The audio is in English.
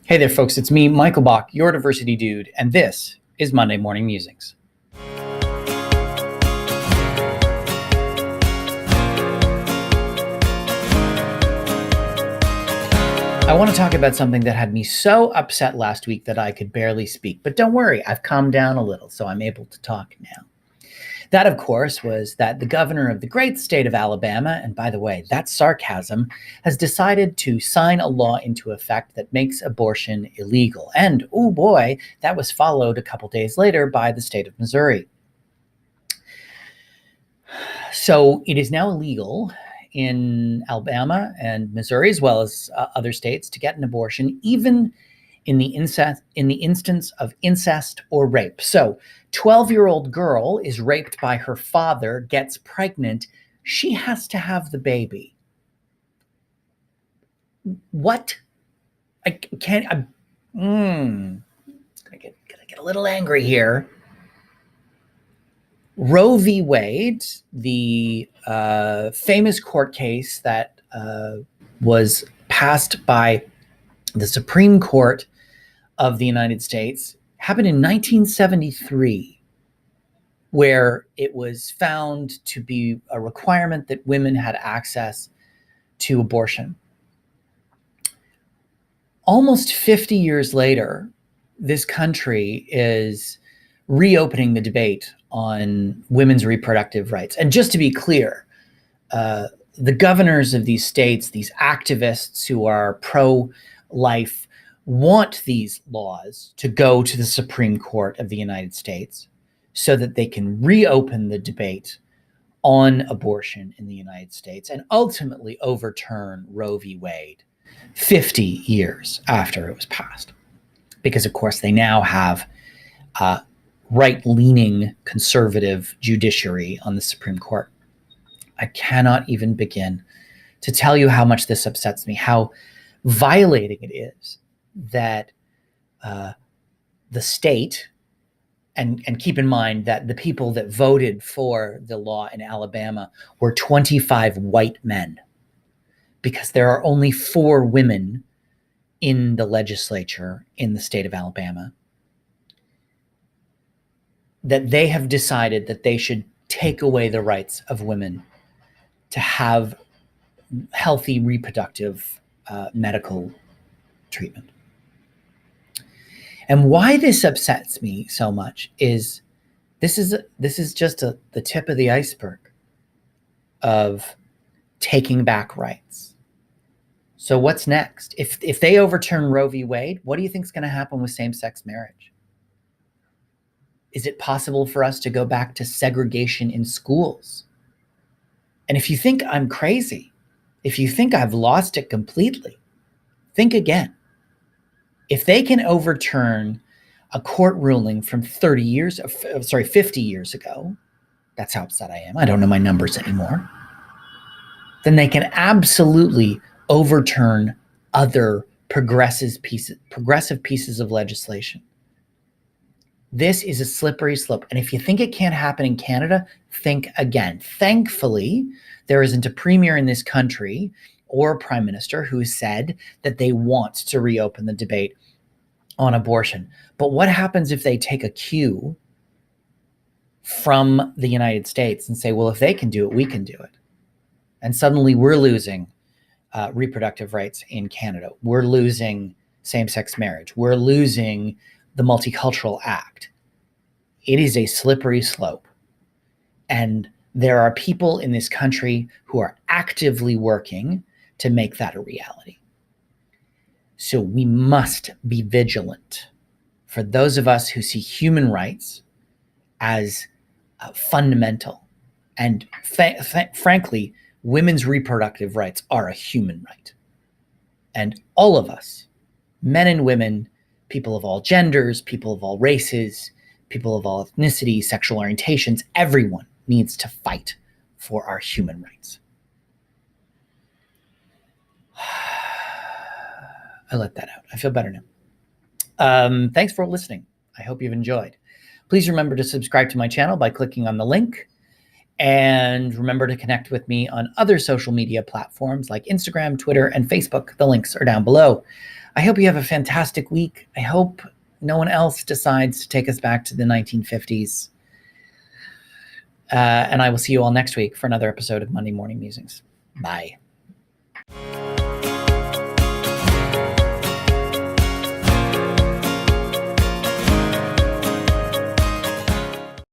Hey there, folks. It's me, Michael Bach, your diversity dude, and this is Monday Morning Musings. I want to talk about something that had me so upset last week that I could barely speak. But don't worry, I've calmed down a little, so I'm able to talk now. That, of course, was that the governor of the great state of Alabama, and by the way, that's sarcasm, has decided to sign a law into effect that makes abortion illegal. And, oh boy, that was followed a couple days later by the state of Missouri. So it is now illegal in Alabama and Missouri, as well as other states, to get an abortion, even in the instance of incest or rape. So 12-year-old girl is raped by her father, gets pregnant. She has to have the baby. What? I can't. Gonna get a little angry here. Roe v. Wade, the famous court case that was passed by the Supreme Court of the United States, happened in 1973, where it was found to be a requirement that women had access to abortion. Almost 50 years later, this country is reopening the debate on women's reproductive rights. And just to be clear, the governors of these states, these activists who are pro-life, want these laws to go to the Supreme Court of the United States so that they can reopen the debate on abortion in the United States and ultimately overturn Roe v. Wade 50 years after it was passed. Because, of course, they now have right-leaning conservative judiciary on the Supreme Court. I cannot even begin to tell you how much this upsets me, how violating it is that the state, and keep in mind that the people that voted for the law in Alabama were 25 white men, because there are only 4 women in the legislature in the state of Alabama, that they have decided that they should take away the rights of women to have healthy reproductive medical treatment. And why this upsets me so much is this is just the tip of the iceberg of taking back rights. So what's next? If they overturn Roe v. Wade, what do you think is going to happen with same-sex marriage? Is it possible for us to go back to segregation in schools? And if you think I'm crazy, if you think I've lost it completely, think again. If they can overturn a court ruling from 50 years ago, that's how upset I am. I don't know my numbers anymore. Then they can absolutely overturn other progressive pieces of legislation. This is a slippery slope. And if you think it can't happen in Canada, think again. Thankfully, there isn't a premier in this country or a prime minister who said that they want to reopen the debate on abortion. But what happens if they take a cue from the United States and say, well, if they can do it, we can do it? And suddenly we're losing reproductive rights in Canada. We're losing same-sex marriage. We're losing the Multicultural Act. It is a slippery slope. And there are people in this country who are actively working to make that a reality. So we must be vigilant. For those of us who see human rights as fundamental, and frankly, women's reproductive rights are a human right. And all of us, men and women, people of all genders, people of all races, people of all ethnicities, sexual orientations, everyone needs to fight for our human rights. I let that out. I feel better now. Thanks for listening. I hope you've enjoyed. Please remember to subscribe to my channel by clicking on the link And remember to connect with me on other social media platforms like Instagram, Twitter, and Facebook. The links are down below. I hope you have a fantastic week. I hope no one else decides to take us back to the 1950s. And I will see you all next week for another episode of Monday Morning Musings. Bye.